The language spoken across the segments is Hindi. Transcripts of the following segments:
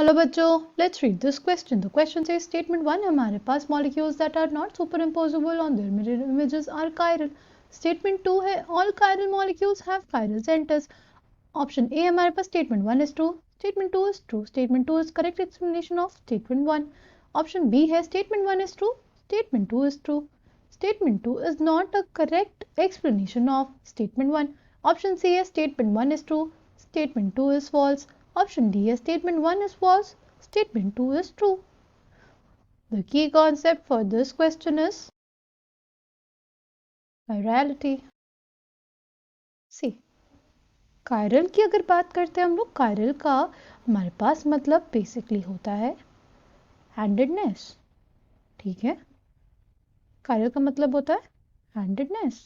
चलो बच्चों, let's read this question. The question says statement 1 हमारे पास molecules that are not superimposable on their mirror images are chiral. Statement 2 है all chiral molecules have chiral centers. Option A हमारे पास statement 1 is true, statement 2 is true, statement 2 is correct explanation of statement 1. Option B है statement 1 is true, statement 2 is true, statement 2 is not a correct explanation of statement 1. Option C है statement 1 is true, statement 2 is false. Option D is statement 1 is false, statement 2 is true. The key concept for this question is chirality. See, chiral की अगर बात करते हैं हम लोग, chiral का हमारे पास मतलब बेसिकली होता है handedness. ठीक है, chiral का मतलब होता है handedness.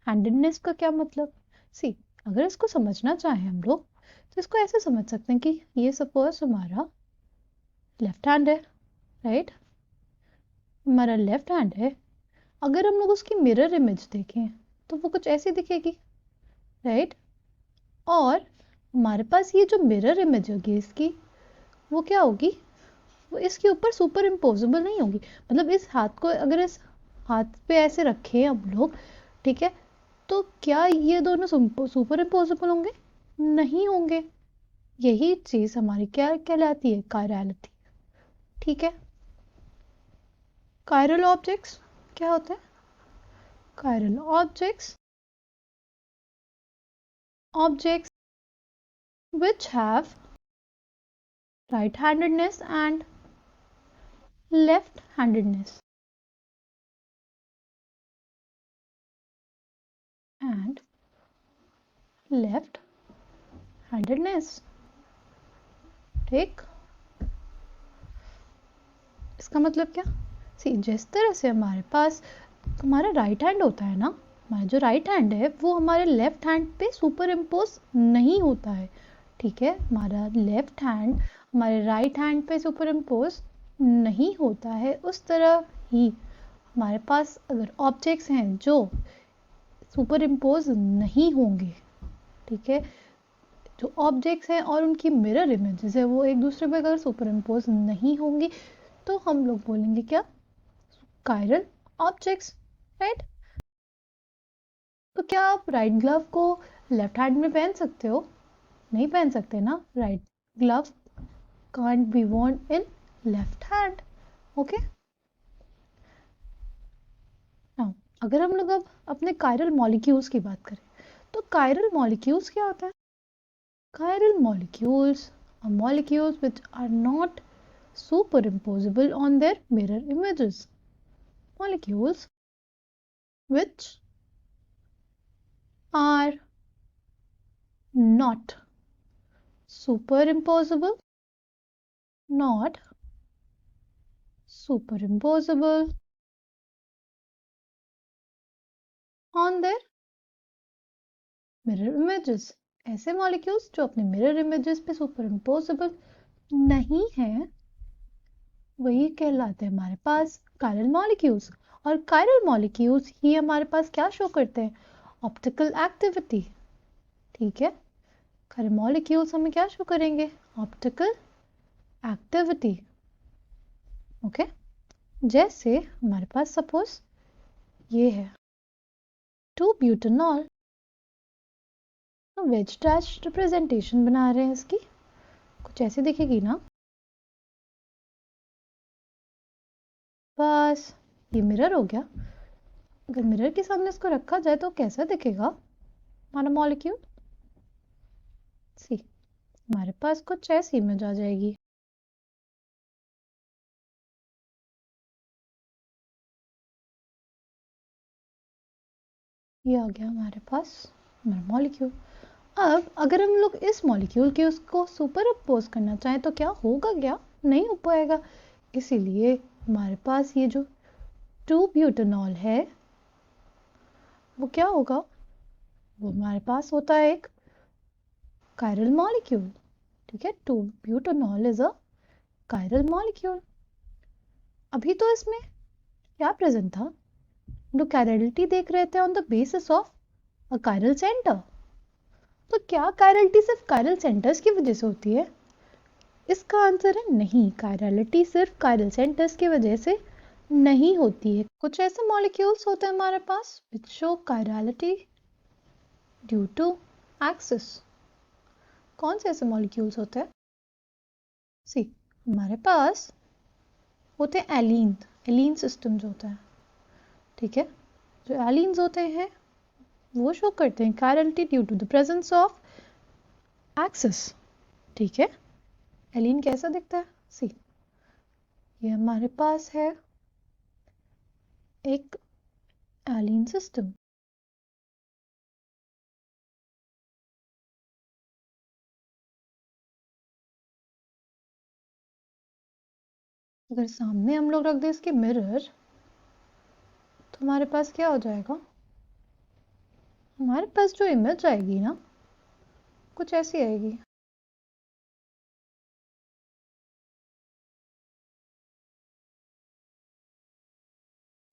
handedness का क्या मतलब? See, अगर इसको समझना चाहें हम लोग तो इसको ऐसे समझ सकते हैं कि ये सपोज हमारा लेफ्ट हैंड है, राइट? हमारा लेफ्ट हैंड है, अगर हम लोग उसकी मिरर इमेज देखें तो वो कुछ ऐसी दिखेगी, राइट? और हमारे पास ये जो मिरर इमेज होगी इसकी, वो क्या होगी? वो इसके ऊपर सुपर इम्पोजेबल नहीं होगी. मतलब इस हाथ को अगर इस हाथ पे ऐसे रखें हम लोग, ठीक है, तो क्या ये दोनों सुपर इम्पोजेबल होंगे? नहीं होंगे. यही चीज हमारी क्या कहलाती है? कायरलिटी. ठीक है, कायरल ऑब्जेक्ट्स क्या होते हैं? Chiral objects which have right-handedness and left-handedness and left-handedness. ठीक, इसका मतलब क्या? सी, जिस तरह से हमारे पास हमारा राइट हैंड होता है ना, हमारा जो राइट हैंड है वो हमारे लेफ्ट हैंड पे सुपर इम्पोज नहीं होता है. ठीक है, हमारा लेफ्ट हैंड हमारे राइट हैंड पे सुपर इम्पोज नहीं होता है. उस तरह ही हमारे पास अगर ऑब्जेक्ट्स हैं जो सुपर इम्पोज नहीं होंगे, ठीक है, जो ऑब्जेक्ट्स हैं और उनकी मिरर इमेजेस है वो एक दूसरे पे अगर सुपर इम्पोज नहीं होंगी तो हम लोग बोलेंगे क्या? Chiral objects, right? तो क्या आप राइट ग्लव को लेफ्ट हैंड में पहन सकते हो? नहीं पहन सकते ना. Right glove can't be worn in left hand. Okay, now अगर हम लोग अब अपने कायरल मॉलिक्यूल्स की बात करें तो कायरल मॉलिक्यूल्स क्या होता है? Chiral molecules are molecules which are not superimposable on their mirror images. Molecules which are not superimposable, not superimposable on their mirror images. ऐसे मॉलिक्यूल्स जो अपने मिरर इमेजेस पे सुपरइम्पोजेबल नहीं हैं वही कहलाते हैं हमारे पास कायरल मॉलिक्यूल्स. और कायरल मॉलिक्यूल्स ही हमारे पास क्या शो करते हैं? Optical activity. ठीक है, कायरल मॉलिक्यूल्स हमें क्या शो करेंगे? Optical activity. ओके, जैसे हमारे पास सपोज ये है 2-butanol, वेज डैश रिप्रेजेंटेशन बना रहे हैं इसकी, कुछ ऐसे दिखेगी ना. बस ये मिरर हो गया. अगर मिरर के सामने इसको रखा जाए तो कैसा दिखेगा हमारा मॉलिक्यूल? सी, हमारे पास कुछ ऐसी इमेज आ जाएगी. ये आ गया हमारे पास हमारा मॉलिक्यूल. अब अगर हम लोग इस मॉलिक्यूल के उसको सुपर अपोज करना चाहें तो क्या होगा? क्या नहीं हो पाएगा. इसीलिए हमारे पास ये जो 2-butanol है वो क्या होगा? वो हमारे पास होता है एक कायरल मॉलिक्यूल. ठीक है, 2-butanol is a chiral molecule. अभी तो इसमें क्या प्रेजेंट था? हम लोग कायरलिटी देख रहे थे on the basis of a chiral centre. तो क्या कायरलिटी सिर्फ कायरल सेंटर्स की वजह से होती है? इसका आंसर है नहीं, कायरलिटी सिर्फ कायरल सेंटर्स की वजह से नहीं होती है। कुछ ऐसे मॉलिक्यूल्स होते हैं हमारे पास which show chirality due to axis. कौन से ऐसे मॉलिक्यूल्स होते हैं? सी, हमारे पास होते हैं एलीन सिस्टम्स होते हैं, ठीक है। जो एलीन्स होते हैं वो शो करते हैं chirality due to the presence of axis, ठीक है। एलीन कैसा दिखता है? सी, ये हमारे पास है एक एलीन सिस्टम। अगर सामने हम लोग रख दें इसके मिरर, तो हमारे पास क्या हो जाएगा? हमारे पास जो इमेज आएगी ना, कुछ ऐसी आएगी।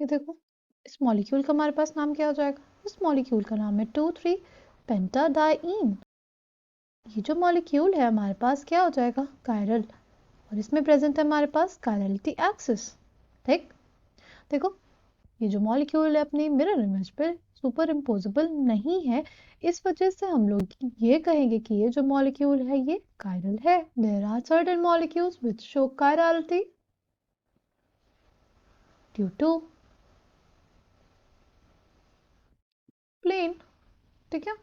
ये देखो, इस मॉलिक्यूल का हमारे पास नाम क्या हो जाएगा? इस मॉलिक्यूल का नाम है 2,3 पेंटाडाइईन। ये जो मॉलिक्यूल है हमारे पास क्या हो जाएगा? कायरल, और इसमें प्रेजेंट है हमारे पास कायरलिटी एक्सिस, ठीक। देखो, ये जो मॉलिक्यूल है अपनी मिरर इमेज पे सुपर इम्पोजेबल नहीं है, इस वजह से हम लोग ये कहेंगे कि ये जो मॉलिक्यूल है ये कायरल है। There are certain molecules which show chirality due to plane, ठीक है।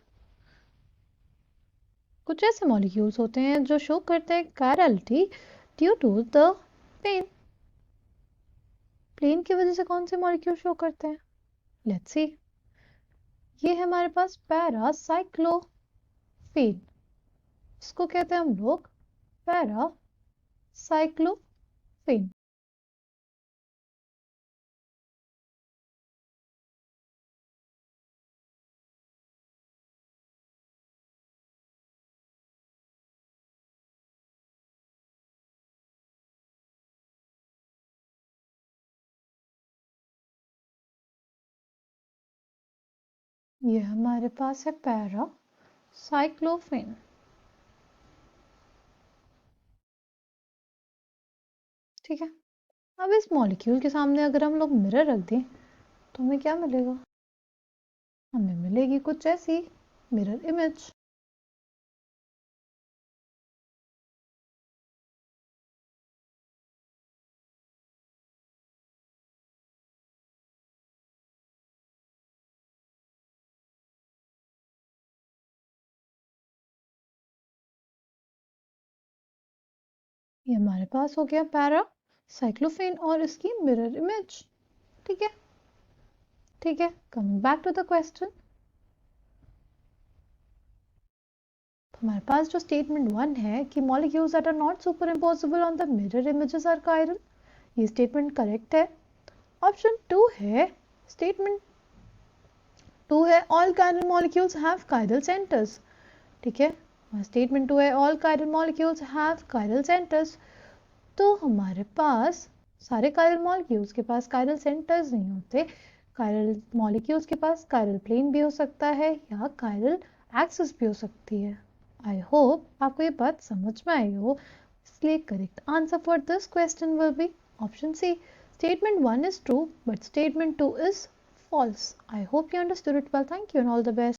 कुछ ऐसे मॉलिक्यूल्स होते हैं जो शो करते हैं chirality due to the plane. Plane की वजह से कौन से मॉलिक्यूल शो करते हैं? लेट्स सी, ये है हमारे पास पैरासाइक्लोफेन। इसको कहते हैं हम लोग पैरासाइक्लोफेन। ये हमारे पास है पैरासाइक्लोफेन, ठीक है। अब इस मॉलिक्यूल के सामने अगर हम लोग मिरर रख दें तो हमें क्या मिलेगा? हमें मिलेगी कुछ ऐसी मिरर इमेज। ये हमारे पास हो गया पैरासाइक्लोफेन और इसकी मिरर इमेज, ठीक है। ठीक है, coming back to the question, हमारे पास जो स्टेटमेंट 1 है कि molecules that are not superimposable on the mirror images are chiral, ये स्टेटमेंट करेक्ट है। ऑप्शन 2 है, स्टेटमेंट 2 है all chiral molecules have chiral centres, ठीक है। स्टेटमेंट 2 है all chiral molecules have chiral centres. तो हमारे पास सारे कायरल मॉलिक्यूल्स के पास कायरल सेंटर्स नहीं होते। कायरल मॉलिक्यूल्स के पास कायरल प्लेन भी हो सकता है या कायरल एक्सिस भी हो सकती है। आई होप आपको ये बात समझ में आई हो। इसलिए correct answer for this question will be option C, statement 1 is true but statement 2 is false. I hope you understood it well. Thank you and all the best.